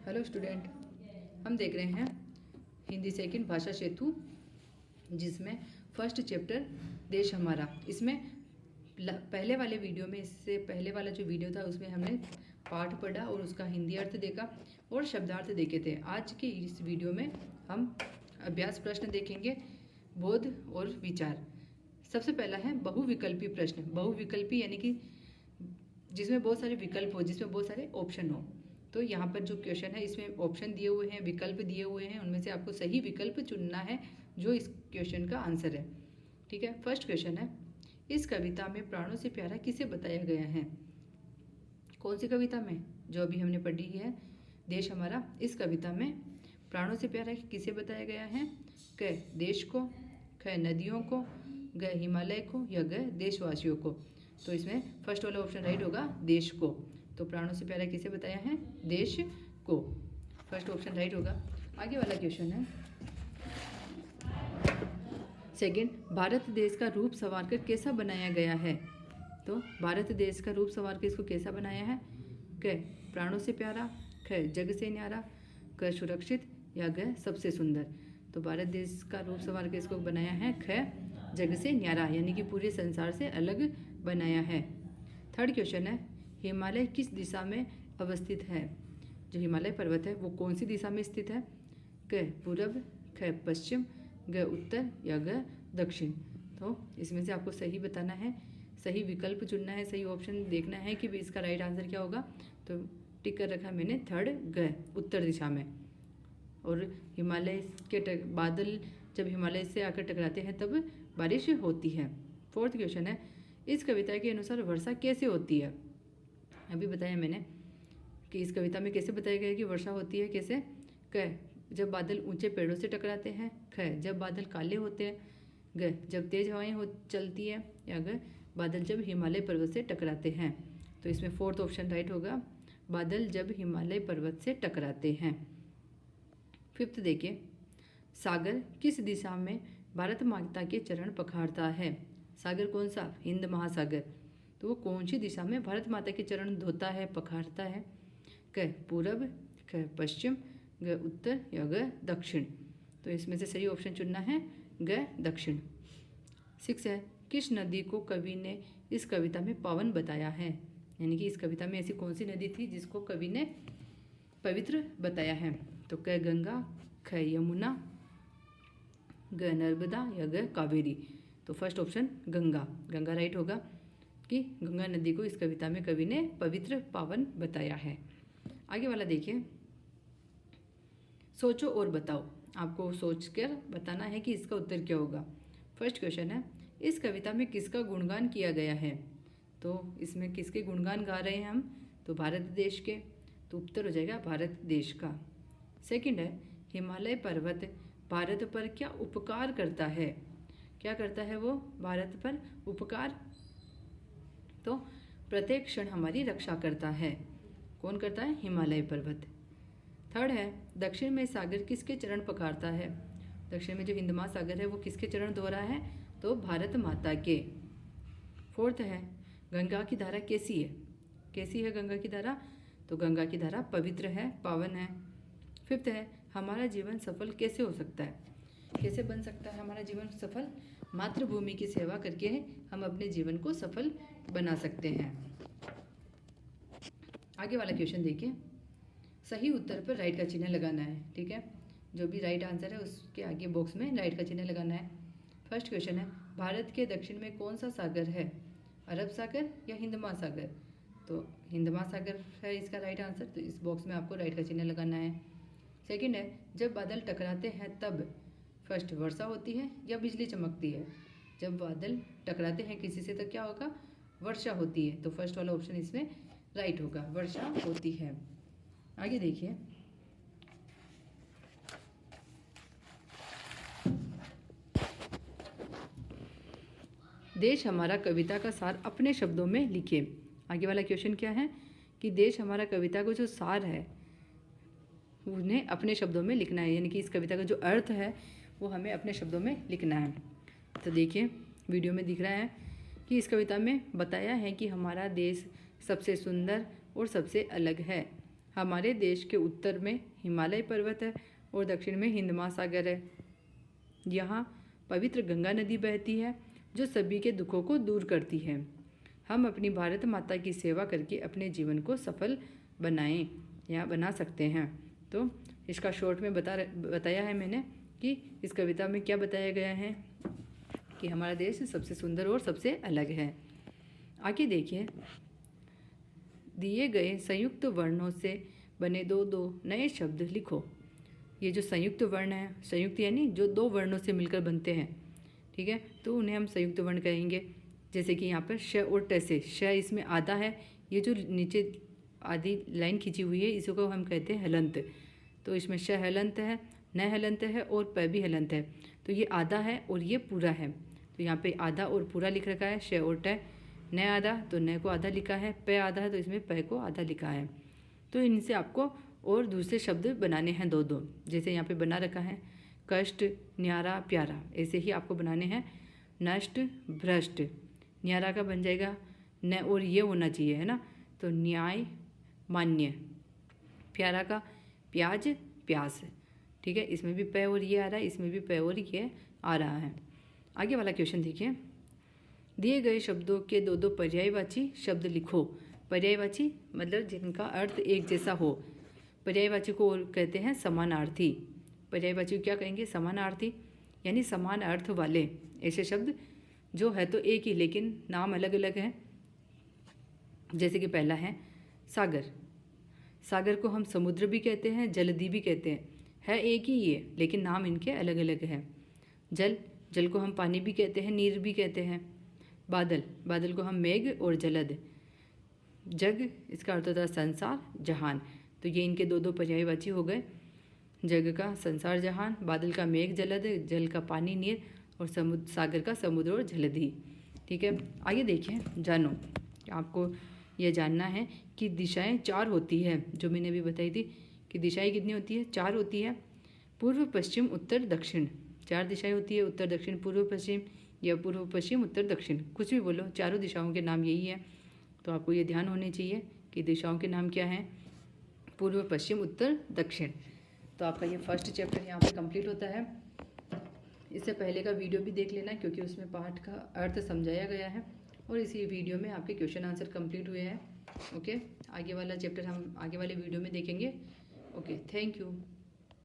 Hello student, हम देख रहे हैं हिंदी सेकंड भाषा सेतु, जिसमें फर्स्ट चैप्टर देश हमारा। इसमें पहले वाले वीडियो में, इससे पहले वाला जो वीडियो था उसमें हमने पाठ पढ़ा और उसका हिंदी अर्थ देखा और शब्दार्थ देखे थे। आज के इस वीडियो में हम अभ्यास प्रश्न देखेंगे, बोध और विचार। सबसे पहला है बहुविकल्पी प्रश्न। बहुविकल्पी यानी कि जिसमें बहुत सारे विकल्प हो, जिसमें बहुत सारे ऑप्शन हो। तो यहाँ पर जो क्वेश्चन है इसमें ऑप्शन दिए हुए हैं, विकल्प दिए हुए हैं, उनमें से आपको सही विकल्प चुनना है जो इस क्वेश्चन का आंसर है। ठीक है, फर्स्ट क्वेश्चन है, इस कविता में प्राणों से प्यारा किसे बताया गया है? कौन सी कविता में? जो अभी हमने पढ़ी है, देश हमारा। इस कविता में प्राणों से प्यारा किसे बताया गया है? क देश को, ख नदियों को, ग हिमालय को, या ग देशवासियों को। तो इसमें फर्स्ट वाला ऑप्शन राइट होगा, देश को। तो प्राणों से प्यारा किसे बताया है? देश को। फर्स्ट ऑप्शन राइट होगा। आगे वाला क्वेश्चन है सेकंड, भारत देश का रूप संवार कर कैसा बनाया गया है? तो भारत देश का रूप संवार कर इसको कैसा बनाया है? क प्राणों से प्यारा, ख जग से न्यारा, क सुरक्षित, या ग सबसे सुंदर। तो भारत देश का रूप संवार कर इसको बनाया है ख जग से न्यारा, यानी कि पूरे संसार से अलग बनाया है। थर्ड क्वेश्चन है, हिमालय किस दिशा में अवस्थित है? जो हिमालय पर्वत है वो कौन सी दिशा में स्थित है? क पूरब, ख पश्चिम, ग उत्तर, या ग दक्षिण। तो इसमें से आपको सही बताना है, सही विकल्प चुनना है, सही ऑप्शन देखना है कि भाई इसका राइट आंसर क्या होगा। तो टिक कर रखा मैंने थर्ड, ग उत्तर दिशा में। और हिमालय के बादल जब हिमालय से आकर टकराते हैं तब बारिश होती है। फोर्थ क्वेश्चन है, इस कविता के अनुसार वर्षा कैसे होती है? अभी बताया मैंने कि इस कविता में कैसे बताया गया है कि वर्षा होती है, कैसे? क जब बादल ऊंचे पेड़ों से टकराते हैं, ख जब बादल काले होते हैं, ग जब तेज हवाएं चलती है, या ग बादल जब हिमालय पर्वत से टकराते हैं। तो इसमें फोर्थ ऑप्शन राइट होगा, बादल जब हिमालय पर्वत से टकराते हैं। फिफ्थ देखिए, सागर किस दिशा में भारत माता के चरण पखारता है? सागर कौन सा? हिंद महासागर। तो वो कौन सी दिशा में भारत माता के चरण धोता है, पखारता है? क पूरब, ख पश्चिम, ग उत्तर, या ग दक्षिण। तो इसमें से सही ऑप्शन चुनना है ग दक्षिण। सिक्स है, किस नदी को कवि ने इस कविता में पावन बताया है? यानी कि इस कविता में ऐसी कौन सी नदी थी जिसको कवि ने पवित्र बताया है? तो क गंगा, ख यमुना, ग नर्मदा, या ग कावेरी। तो first option Ganga, Ganga right होगा कि गंगा नदी को इस कविता में कवि ने पवित्र पावन बताया है। आगे वाला देखिए, सोचो और बताओ। आपको सोचकर बताना है कि इसका उत्तर क्या होगा। फर्स्ट क्वेश्चन है, इस कविता में किसका गुणगान किया गया है? तो इसमें किसके गुणगान गा रहे हैं हम? तो भारत देश के। तो उत्तर हो जाएगा भारत देश का। सेकंड है, हिमालय पर्वत भारत पर क्या उपकार करता है? क्या करता है वो भारत पर? उपकार। तो प्रत्येक क्षण हमारी रक्षा करता है। कौन करता है? हिमालय पर्वत। थर्ड है, दक्षिण में सागर किसके चरण पखारता है? दक्षिण में जो हिंद महासागर है वो किसके चरण धो रहा है? तो भारत माता के। फोर्थ है, गंगा की धारा कैसी है? कैसी है गंगा की धारा? तो गंगा की धारा पवित्र है, पावन है। फिफ्थ है, हमारा जीवन सफल कैसे हो सकता है? कैसे बन सकता है हमारा जीवन सफल? मातृभूमि की सेवा करके हम अपने जीवन को सफल बना सकते हैं। आगे वाला क्वेश्चन देखिए, सही उत्तर पर राइट का चिन्ह लगाना है। ठीक है, जो भी राइट आंसर है उसके आगे बॉक्स में राइट का चिन्ह लगाना है। फर्स्ट क्वेश्चन है, भारत के दक्षिण में कौन सा सागर है? अरब सागर या हिंद महासागर? तो हिंद महासागर है इसका राइट आंसर। तो इस बॉक्स में आपको राइट का चिन्ह लगाना है। सेकंड है, जब बादल टकराते हैं तब फर्स्ट वर्षा होती है या बिजली चमकती है? जब बादल टकराते हैं किसी से तो क्या होगा? वर्षा होती है। तो फर्स्ट वाला ऑप्शन इसमें राइट होगा, वर्षा होती है। आगे देखिए, देश हमारा कविता का सार अपने शब्दों में लिखिए। आगे वाला क्वेश्चन क्या है कि देश हमारा कविता का जो सार है उन्हें अपने शब्दों में लिखना है, यानी कि इस कविता का जो अर्थ है वो हमें अपने शब्दों में लिखना है। तो देखिए, वीडियो में दिख रहा है कि इस कविता में बताया है कि हमारा देश सबसे सुंदर और सबसे अलग है। हमारे देश के उत्तर में हिमालय पर्वत है और दक्षिण में हिंद महासागर है। यहाँ पवित्र गंगा नदी बहती है जो सभी के दुखों को दूर करती है। हम अपनी भारत माता की सेवा करके अपने जीवन को सफल बनाएं या बना सकते हैं। तो इसका शॉर्ट में बताया है मैंने कि इस कविता में क्या बताया गया है कि हमारा देश सबसे सुंदर और सबसे अलग है। आगे देखिए, दिए गए संयुक्त वर्णों से बने दो दो नए शब्द लिखो। ये जो संयुक्त वर्ण है, संयुक्त यानी जो दो वर्णों से मिलकर बनते हैं, ठीक है, तो उन्हें हम संयुक्त वर्ण कहेंगे। जैसे कि यहाँ पर श और ट से, श इसमें आधा है, ये जो नीचे आधी लाइन खींची हुई है इसको हम कहते हैं हलंत। तो इसमें श हलंत है, न हलंत है और प भी हलंत है। तो ये आधा है और ये पूरा है। तो यहाँ पे आधा और पूरा लिख रखा है, श और ट। न आधा तो न को आधा लिखा है, प आधा है तो इसमें प को आधा लिखा है। तो इनसे आपको और दूसरे शब्द बनाने हैं दो दो। जैसे यहाँ पे बना रखा है कष्ट, न्यारा, प्यारा, ऐसे ही आपको बनाने हैं नष्ट, भ्रष्ट। न्यारा का बन जाएगा न और ये होना चाहिए, है ना, तो न्याय, मान्य। प्यारा का प्याज, प्यास, ठीक है, इसमें भी प और ये आ रहा है, इसमें भी प और ये आ रहा है। आगे वाला क्वेश्चन देखिए, दिए गए शब्दों के दो दो पर्यायवाची शब्द लिखो। पर्यायवाची मतलब जिनका अर्थ एक जैसा हो। पर्यायवाची को और कहते हैं समानार्थी। पर्यायवाची को क्या कहेंगे? समानार्थी, यानी समान अर्थ वाले ऐसे शब्द जो है तो एक ही लेकिन नाम अलग अलग है। जैसे कि पहला है सागर। सागर को हम समुद्र भी कहते हैं, जलधि भी कहते हैं, है एक ही ये लेकिन नाम इनके अलग अलग है। जल, जल को हम पानी भी कहते हैं, नीर भी कहते हैं। बादल, बादल को हम मेघ और जलद। जग, इसका अर्थ होता है संसार, जहान। तो ये इनके दो दो पर्यायवाची हो गए। जग का संसार जहान, बादल का मेघ जलद, जल का पानी नीर और समुद्र, सागर का समुद्र और जलधि। ठीक है, आगे देखिए, जानो, आपको यह जानना है कि दिशाएं चार होती है। जो मैंने अभी बताई थी कि दिशाएं कितनी होती है? चार होती है। पूर्व, पश्चिम, उत्तर, दक्षिण, चार दिशाएं होती है। उत्तर, दक्षिण, पूर्व, पश्चिम, या पूर्व, पश्चिम, उत्तर, दक्षिण, कुछ भी बोलो, चारों दिशाओं के नाम यही है। तो आपको ये ध्यान होने चाहिए कि दिशाओं के नाम क्या हैं? पूर्व, पश्चिम, उत्तर, दक्षिण। तो आपका ये फर्स्ट चैप्टर यहाँ पे कंप्लीट होता है। इससे पहले का वीडियो भी देख लेना क्योंकि उसमें पाठ का अर्थ समझाया गया है और इसी वीडियो में आपके क्वेश्चन आंसर कंप्लीट हुए हैं। ओके, आगे वाला चैप्टर हम आगे वाले वीडियो में देखेंगे। Okay, thank you.